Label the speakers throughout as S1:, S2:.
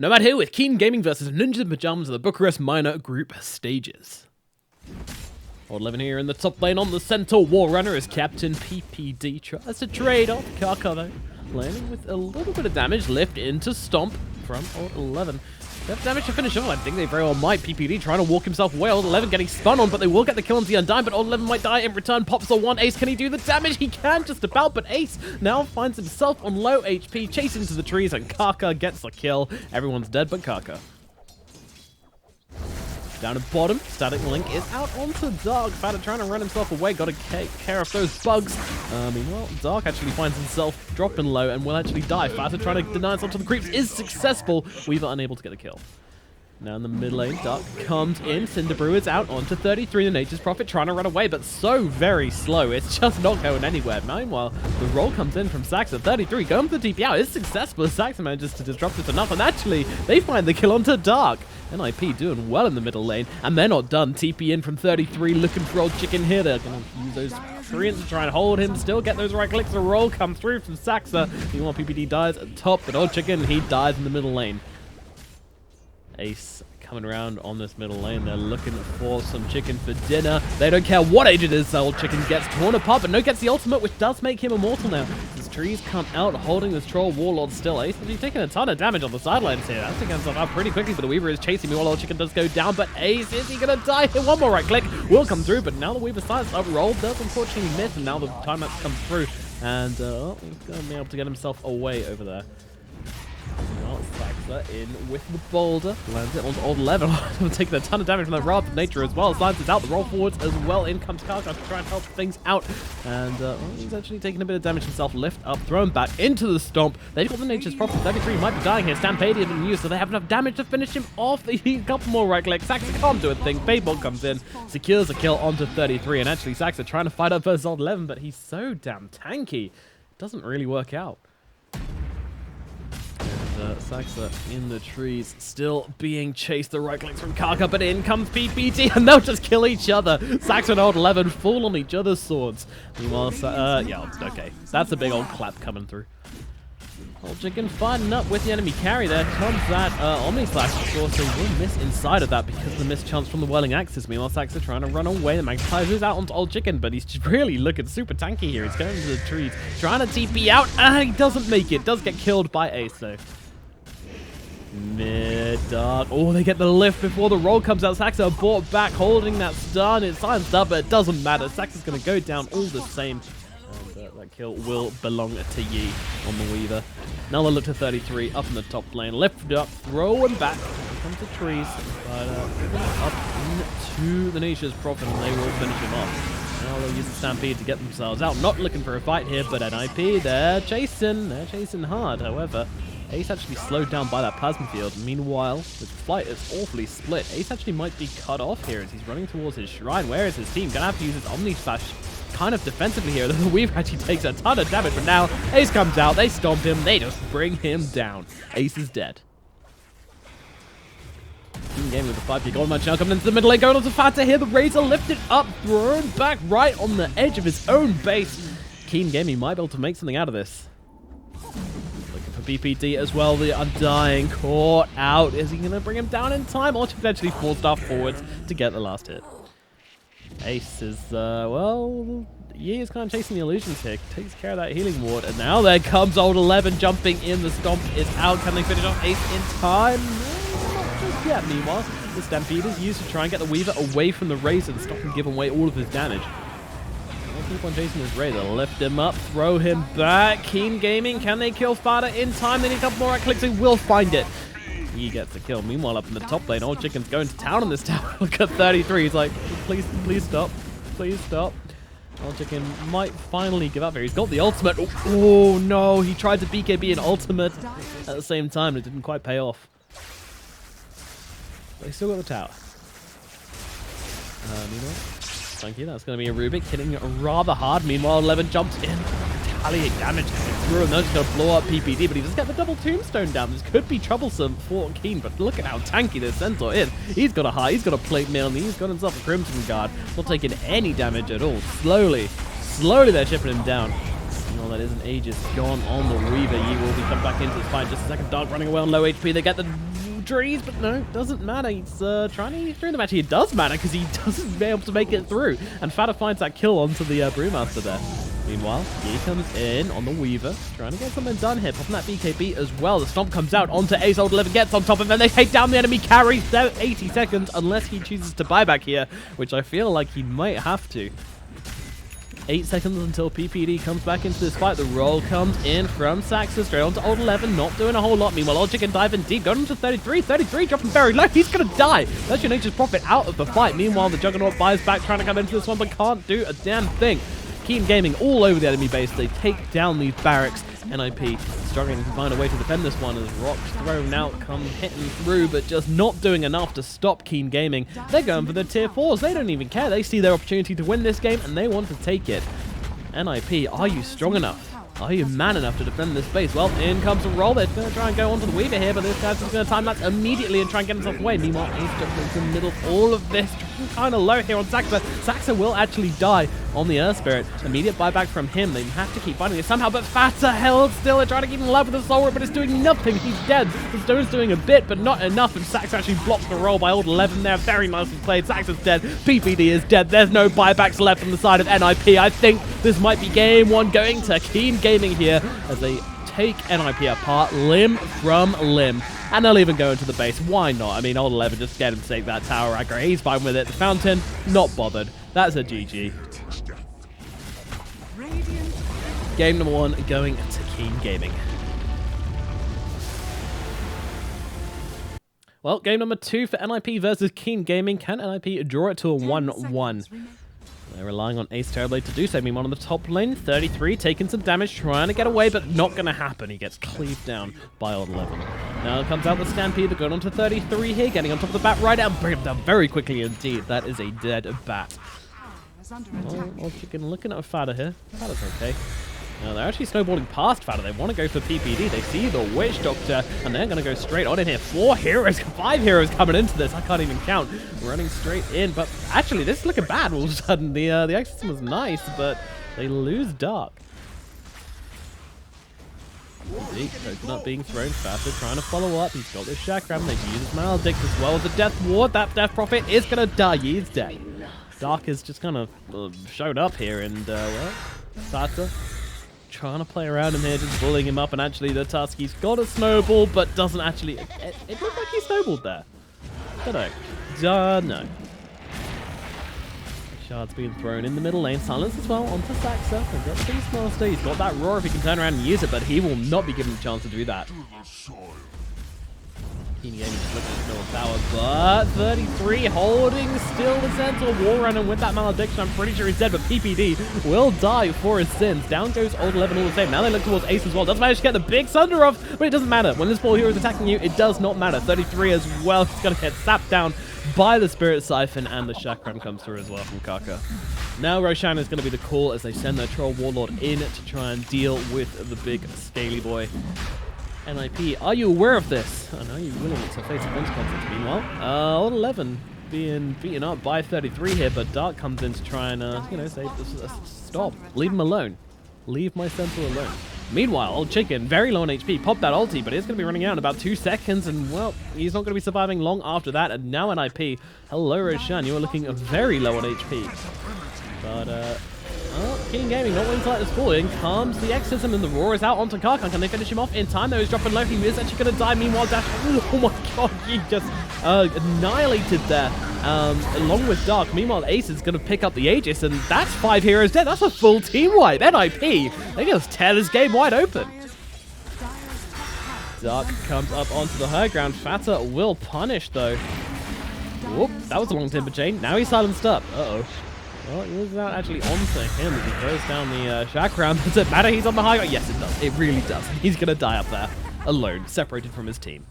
S1: Nomad here with Keen Gaming versus Ninjas in Pajamas of the Bucharest minor group stages. Old 11 here in the top lane on the Centaur War Runner as Captain PPD tries to trade off Kaka though, landing with a little bit of damage, lift into Stomp from Old 11. That damage to finish off. I think they very well might. PPD trying to walk himself away. Old 11 getting spun on, but they will get the kill on the Undying, but Old 11 might die in return. Pops the one. Ace, can he do the damage? He can just about, but Ace now finds himself on low HP, chasing to the trees, and Kaka gets the kill. Everyone's dead but Kaka. Down at bottom, Static Link is out onto Dark. Fada trying to run himself away, got to take care of those bugs. Meanwhile, Dark actually finds himself dropping low and will actually die. Fada trying to deny himself to the creeps is successful. Weaver unable to get the kill. Now in the mid lane, Dark comes in. Cinderbrew is out onto 33. The Nature's Prophet trying to run away, but so very slow. It's just not going anywhere. Meanwhile, the roll comes in from Sax at 33. Going for the TP out is successful as Sax manages to disrupt it enough. And actually, they find the kill onto Dark. NIP doing well in the middle lane, and they're not done. TP in from 33, looking for Old Chicken here. They're going to use those treants to try and hold him, still get those right clicks. The roll come through from Saxa. Meanwhile, PPD dies at the top, but Old Chicken, he dies in the middle lane. Ace coming around on this middle lane. They're looking for some chicken for dinner. They don't care what age it is. Old Chicken gets torn apart, but no gets the ultimate, which does make him immortal now. His trees come out holding this troll warlord still. Ace, but he's taking a ton of damage on the sidelines here. That's taking himself out pretty quickly, but the Weaver is chasing me while Old Chicken does go down. But Ace, is he going to die here? One more right click will come through, but now the Weaver sides up. Roll does unfortunately miss, and now the timeouts come through. And he's going to be able to get himself away over there. Well, Saxa in with the boulder. Lands it onto Old 11. Taking a ton of damage from that Wrath of Nature as well. Slides it out. The roll forwards as well. In comes Kaka to try and help things out. And well, he's actually taking a bit of damage himself. Lift up, thrown back into the Stomp. They've got the Nature's Prophet. 33 might be dying here. Stampede has been used, so they have enough damage to finish him off. They need a couple more right clicks. Saxa can't do a thing. Paintball comes in, secures a kill onto 33. And actually, Saxa trying to fight up versus Old 11, but he's so damn tanky. It doesn't really work out. Saxa in the trees, still being chased. The right clicks from Kaka, but in comes PPT, and they'll just kill each other. Saxa and Old 11 fall on each other's swords. Meanwhile, yeah, okay. That's a big old clap coming through. Old Chicken fighting up with the enemy carry. There comes that Omni Slash, of course. They will miss inside of that because of the missed chance from the Whirling Axis. Meanwhile, Saxa trying to run away. The Magpie's out onto Old Chicken, but he's just really looking super tanky here. He's going into the trees, trying to TP out, and he doesn't make it. Does get killed by Ace, though. Mid-Dark. Oh, they get the lift before the roll comes out. Saxa brought back, holding that stun. It's silenced up, but it doesn't matter. Saxa's going to go down all the same. And that kill will belong to Yi on the Weaver. Now they'll look to 33 up in the top lane. Lift up, throw him back. Here comes the trees. But up into the Nature's Prophet, and they will finish him off. Now they'll use the Stampede to get themselves out. Not looking for a fight here, but NIP, they're chasing. They're chasing hard, however. Ace actually slowed down by that plasma field. Meanwhile, the fight is awfully split. Ace actually might be cut off here as he's running towards his shrine. Where is his team? Gonna have to use his Omni Slash kind of defensively here. The Weaver actually takes a ton of damage, but now Ace comes out. They stomp him. They just bring him down. Ace is dead. Team game with the 5k gold match now coming into the middle lane. Going on to Fata here. The Razor lifted up, thrown back right on the edge of his own base. Keen Gaming might be able to make something out of this. BPD as well, the Undying caught out. Is he going to bring him down in time, or potentially 4-star forwards to get the last hit? Ace is, well, Yi is kind of chasing the illusions here. Takes care of that healing ward, and now there comes Old 11 jumping in. The Stomp is out. Can they finish off Ace in time? No, not just yet. Meanwhile, the Stampede is used to try and get the Weaver away from the Razor and stop him giving away all of his damage. Keep on chasing his Razor. Lift him up, throw him back. Keen Gaming, can they kill Fada in time? They need a couple more right clicks. They will find it. He gets the kill. Meanwhile, up in the top lane, Old Chicken's going to town on this tower. Look at 33. He's like, please stop. Please stop. Old Chicken might finally give up here. He's got the ultimate. Oh no, he tried to BKB an ultimate at the same time. It didn't quite pay off. But he still got the tower. Meanwhile, thank you. That's going to be a Rubik hitting rather hard. Meanwhile, 11 jumps in. Retaliate damage through, and they're just going to blow up PPD, but he does get the double tombstone down. This could be troublesome for Keen, but look at how tanky this Centaur is. He's got a high, he's got a plate mail, and he's got himself a Crimson Guard. Not taking any damage at all. Slowly they're chipping him down. Well, that is an Aegis gone on the Weaver. Yi will be coming back into this fight. Just a second. Dark running away on low HP. They get the trees, but no, doesn't matter. He's trying to eat through them. Actually, it does matter because he doesn't be able to make it through. And Fata finds that kill onto the Brewmaster there. Meanwhile, Yi comes in on the Weaver, trying to get something done here, popping that BKB as well. The Stomp comes out onto Ace. Old 11 gets on top of him, and they take down the enemy carry. 80 seconds, unless he chooses to buy back here, which I feel like he might have to. 8 seconds until PPD comes back into this fight. The roll comes in from Saxa, straight onto Old 11, not doing a whole lot. Meanwhile, Old Chicken diving deep, going into 33. 33 dropping very low. He's going to die. That's your Nature's Prophet out of the fight. Meanwhile, the Juggernaut buys back, trying to come into this one, but can't do a damn thing. Keen Gaming all over the enemy base. They take down these barracks. NIP struggling to find a way to defend this one as rocks thrown out, come hitting through, but just not doing enough to stop Keen Gaming. They're going for the tier 4s. They don't even care. They see their opportunity to win this game, and they want to take it. NIP, are you strong enough? Are you man enough to defend this base? Well, in comes a roll. They're going to try and go onto the Weaver here, but this guy's just going to time that immediately and try and get himself away. Meanwhile, Ace jumps into the middle of all of this, kind of low here on Saxa. Saxa will actually die on the Earth Spirit. Immediate buyback from him. They have to keep fighting it somehow, but Fata held still. They're trying to keep him alive with the Soul Rip, but it's doing nothing. He's dead. The Stone's doing a bit, but not enough, and Saxa actually blocks the roll by Old 11 there. Very nicely played. Saxa's dead. PPD is dead. There's no buybacks left on the side of NIP. I think this might be game 1 going to Keen Gaming here as they take NIP apart limb from limb. And they'll even go into the base. Why not? I mean, Old 11 just get him to take that tower aggro. He's fine with it. The Fountain, not bothered. That's a GG. Game number 1 going to Keen Gaming. Well, game number 2 for NIP versus Keen Gaming. Can NIP draw it to a 1-1? They're relying on Ace Terrorblade to do so. Meanwhile, on the top lane, 33 taking some damage, trying to get away, but not going to happen. He gets cleaved down by Old 11. Now comes out the Stampede, going on to 33 here, getting on top of the bat right now, bring him down very quickly indeed. That is a dead bat. Oh, Old Chicken looking at Fata here. Fata's okay. Now they're actually snowballing past Fata. They want to go for PPD. They see the Witch Doctor, and they're going to go straight on in here. 5 heroes coming into this. I can't even count. Running straight in, but actually this is looking bad all of a sudden. The exorcism was nice, but they lose Dark. Deep coconut being thrown. Fata trying to follow up. He's got this chakram. They've used his Maledict as well as a Death Ward. That Death Prophet is going to die. He's dead. Dark has just kind of showed up here, and well, Fata trying to play around him here, just bullying him up, and actually the Tuski's got a snowball, but doesn't actually... It looked like he snowballed there. Don't know. No. Shard's being thrown in the middle lane. Silence as well onto Saxa. They've got the Beastmaster. He's got that roar if he can turn around and use it, but he will not be given a chance to do that. Keen Gaming just looking at his tower, but 33 holding still the Centaur War Runner with that Malediction. I'm pretty sure he's dead, but PPD will die for his sins. Down goes Old 11 all the same. Now they look towards Ace as well. Doesn't manage to get the big Sunder off, but it doesn't matter. When this ball hero is attacking you, it does not matter. 33 as well. He's going to get sapped down by the Spirit Siphon, and the Chakram comes through as well from Kaka. Now Roshan is going to be the call as they send their Troll Warlord in to try and deal with the big Scaly Boy. NIP, are you aware of this? And are you willing to face the consequences? Meanwhile, Old 11 being beaten up by 33 here, but Dark comes in to try and, you know, say, stop. Leave him alone. Leave my Centaur alone. Meanwhile, Old Chicken, very low on HP, popped that ulti, but it's going to be running out in about 2 seconds, and, well, he's not going to be surviving long after that. And now NIP, hello, Roshan, you are looking very low on HP. But, well, Keen Gaming not willing to let this fall. In comes the Exorcism, and the Roar is out onto Karkan. Can they finish him off in time? Though he's dropping low. He is actually going to die. Meanwhile, Dash. Oh my god, he just annihilated there. Along with Dark. Meanwhile, Ace is going to pick up the Aegis, and that's 5 heroes dead. That's a full team wipe. NIP, they just tear this game wide open. Dark comes up onto the high ground. Fata will punish, though. Whoop, that was a long timber chain. Now he's silenced up. Uh-oh. Well, he was actually onto him as he throws down the chakram. Does it matter he's on the high ground? Yes, it does. It really does. He's going to die up there, alone, separated from his team.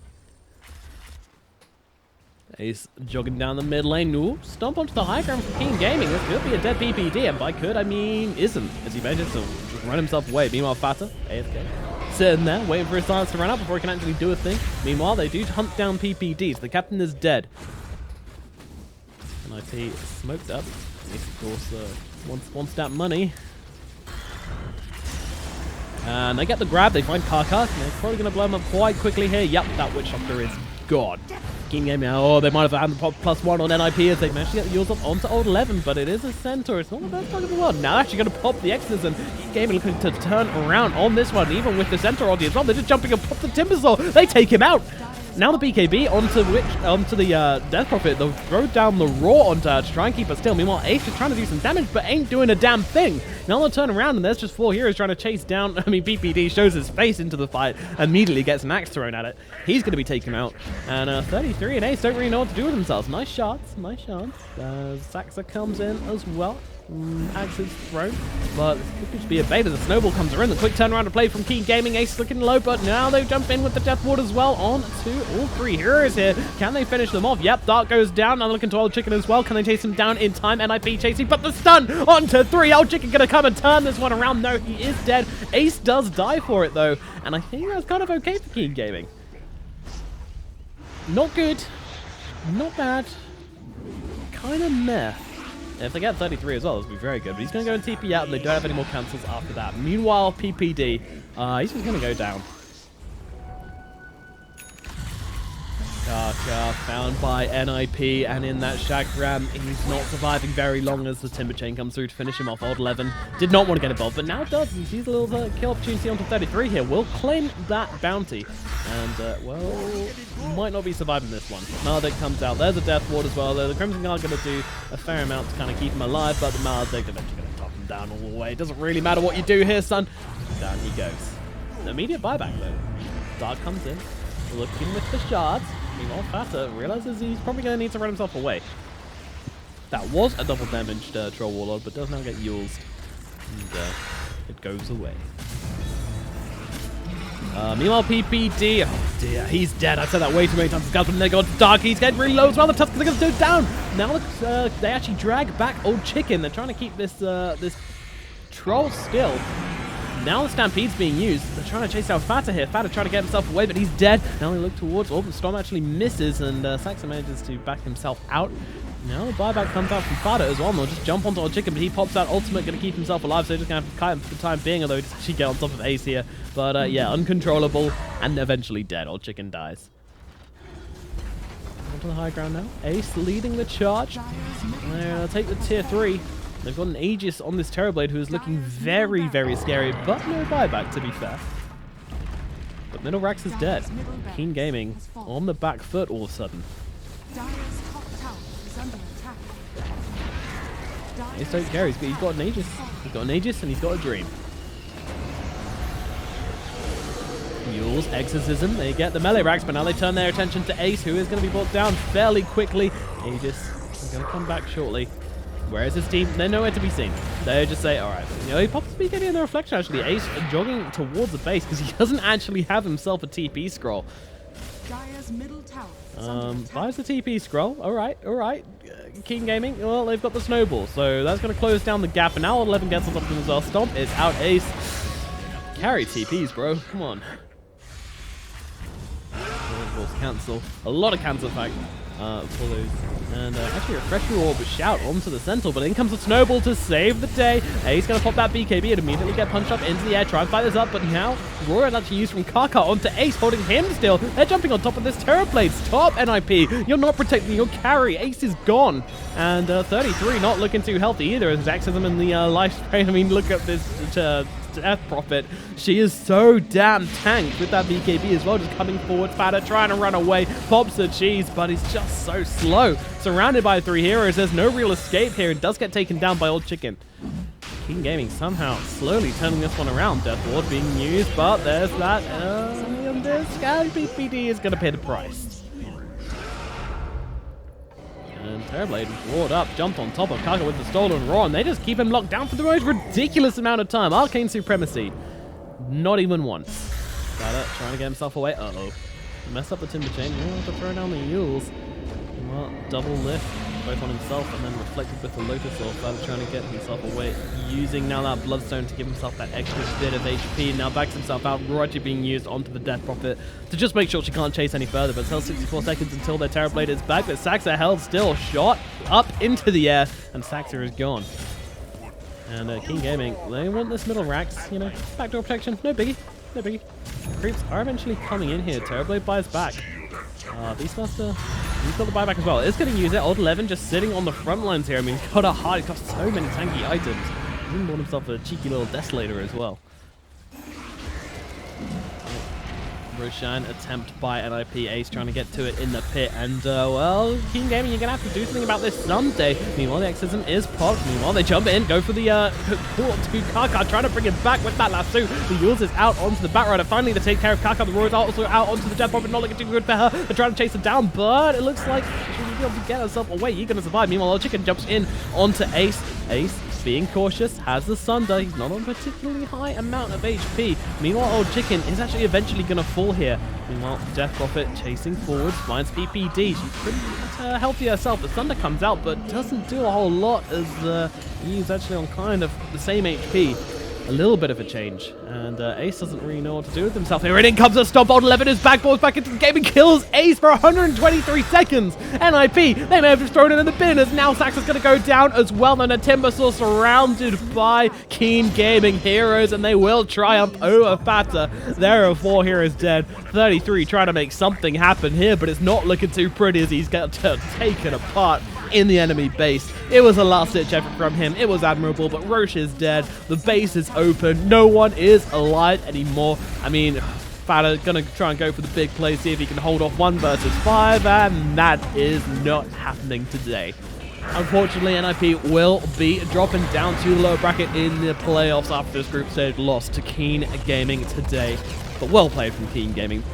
S1: He's jogging down the mid lane. Ooh, stomp onto the high ground for Keen Gaming. This could be a dead PPD, and by could, I mean isn't, as he manages to just run himself away. Meanwhile, Fata, AFK, sitting there, waiting for his silence to run out before he can actually do a thing. Meanwhile, they do hunt down PPDs. The captain is dead. NIP smoked up. Of course, wants that money. And they get the grab, they find Kaka, and they're probably going to blow him up quite quickly here. Yep, that Witch Doctor is gone. Keen Gaming, oh, they might have had the pop +1 on NIP as they managed to get the Yules up onto old 11, but it is a centaur. It's not the best bug in the world. Now they're actually going to pop the Exorcism. Keen Gaming looking to turn around on this one, even with the centaur audience. Well, they're just jumping and pop the Timbersaw. They take him out. Now the BKB onto the Death Prophet. They'll throw down the Raw onto her to try and keep her still. Meanwhile, Ace is trying to do some damage, but ain't doing a damn thing. Now they'll turn around, and there's just 4 heroes trying to chase down. PPD shows his face into the fight, immediately gets an axe thrown at it. He's going to be taken out. And 33 and Ace don't really know what to do with themselves. Nice shots, nice shots. Saxa comes in as well. Axe is thrown, but it could just be a bait as the snowball comes around. The quick turnaround to play from Keen Gaming. Ace looking low, but now they jump in with the Death Ward as well on to all 3 heroes here. Can they finish them off? Yep, Dark goes down. Now looking to Old Chicken as well. Can they chase him down in time? NIP chasing, but the stun onto 3. Old Chicken gonna come and turn this one around. No, he is dead. Ace does die for it though, and I think that's kind of okay for Keen Gaming. Not good, not bad, kind of meh. If they get 33 as well, this will be very good. But he's going to go and TP out, and they don't have any more cancels after that. Meanwhile, PPD, he's just going to go down. Kaka found by NIP, and in that Chakram, he's not surviving very long as the Timber Chain comes through to finish him off. Old 11 did not want to get involved, but now does. He sees a little kill opportunity onto 33 here. Will claim that bounty, and, well, might not be surviving this one. Maledict comes out. There's a Death Ward as well, though. The Crimson Guard going to do a fair amount to kind of keep him alive, but the Maledict eventually going to top him down all the way. It doesn't really matter what you do here, son. Down he goes. An immediate buyback, though. Dark comes in, looking with the shards. Meanwhile, Fata realizes he's probably going to need to run himself away. That was a double damaged Troll Warlord, but does now get Yules. And it goes away. Meanwhile, PPD, oh dear, he's dead. I've said that way too many times. But they got Dark. He's getting really low as well. The Tuskers are going to go down. Now they actually drag back Old Chicken. They're trying to keep this this Troll still. Now the Stampede's being used. They're trying to chase out Fata here. Fata trying to get himself away, but he's dead. Now they look towards. Oh, the Storm actually misses, and Saxa manages to back himself out. Now the buyback comes out from Fata as well. And they'll just jump onto Old Chicken, but he pops out Ultimate, going to keep himself alive, so they're just going to have to kite him for the time being, although he just actually get on top of Ace here. But yeah, uncontrollable and eventually dead. Old Chicken dies. Onto the high ground now. Ace leading the charge. They'll take the tier 3. They've got an Aegis on this Terrorblade who is looking very, very scary, but no buyback, to be fair. But Middle Rax is dead. Keen Gaming on the back foot all of a sudden. Ace don't care, he's got an Aegis. He's got an Aegis and he's got a Dream. Yules, Exorcism, they get the melee racks, but now they turn their attention to Ace, who is going to be brought down fairly quickly. Aegis is going to come back shortly. Where is his team? They're nowhere to be seen. They just say, alright. You know, he pops the BKB in the reflection, actually. Ace jogging towards the base because he doesn't actually have himself a TP scroll. Buys the TP scroll. Alright, alright. Keen Gaming, well, they've got the snowball, so that's going to close down the gap, and now 11 gets on top of them as well. Stomp is out. Ace. Carry TPs, bro. Come on. Cancel. A lot of cancel, in fact. For those. And actually refresh your orb, shout onto the Sentinel, but in comes the Snowball to save the day. Ace going to pop that BKB and immediately get punched up into the air, try and fight this up, but now Roar is actually used from Kaka onto Ace, holding him still. They're jumping on top of this Terrorblade. Stop, NIP. You're not protecting your carry. Ace is gone. And 33 not looking too healthy either, as Exorcism in the life spray. I mean, look at this Death Prophet. She is so damn tanked with that BKB as well, just coming forward. Fata trying to run away, pops the cheese, but he's just so slow. Surrounded by 3 heroes, there's no real escape here, and does get taken down by Old Chicken. King Gaming somehow slowly turning this one around. Death Ward being used, but there's that. And this guy, PPD, is going to pay the price. And Terrorblade roared up, jumped on top of Kaka with the stolen Roar, and they just keep him locked down for the most ridiculous amount of time. Arcane Supremacy. Not even once. Fata trying to get himself away. Uh-oh. Mess up the Timber Chain. He'll have to throw down the Yules. Well, double lift, both on himself, and then reflected with the Lotus Orb. Fata trying to get himself away, using now that Bloodstone to give himself that extra bit of HP. Now backs himself out, Roar actually being used onto the Death Prophet to just make sure she can't chase any further, but still 64 seconds until their Terrorblade is back, but Saxa held still, shot up into the air, and Saxa is gone. And Keen Gaming, they want this middle racks, you know, backdoor protection, no biggie, no biggie. Creeps are eventually coming in here. Terrorblade buys back. Beastmaster, he's got the buyback as well. It's getting used. Old 11 just sitting on the front lines here. I mean, he's got a hard, he's got so many tanky items. He's even bought himself a cheeky little Desolator as well. Roshan attempt by NIP. Ace trying to get to it in the pit. And, well, Keen Gaming, you're going to have to do something about this someday. Meanwhile, the Exorcism is popped. Meanwhile, they jump in, go for the port to Kaka, trying to bring it back with that lasso. The Yules is out onto the Batrider. Finally, to take care of Kaka. The Royals are also out onto the Death Bomb, but not looking too good for her. They're trying to chase her down, but it looks like she'll be able to get herself away. You're going to survive. Meanwhile, the Chicken jumps in onto Ace. Ace, being cautious, has the Sunder. He's not on a particularly high amount of HP. Meanwhile, Old Chicken is actually eventually going to fall here. Meanwhile, Death Prophet chasing forwards, finds PPD. She's pretty healthy herself. The Thunder comes out, but doesn't do a whole lot as he's actually on kind of the same HP. A little bit of a change. And Ace doesn't really know what to do with himself. Here in comes a stomp. Old 11 is back, balls back into the game and kills Ace for 123 seconds. NIP, they may have just thrown it in the bin as now Sax is going to go down as well. And a Timbersaw surrounded by Keen Gaming heroes, and they will triumph over Fata. There are 4 heroes dead. 33 trying to make something happen here, but it's not looking too pretty as he's got taken apart in the enemy base. It was a last-ditch effort from him. It was admirable, but Roche is dead. The base is open. No one is alive anymore. I mean, Fata gonna try and go for the big play, see if he can hold off 1 versus 5, and that is not happening today. Unfortunately, NIP will be dropping down to the lower bracket in the playoffs after this group stage loss to Keen Gaming today. But well played from Keen Gaming.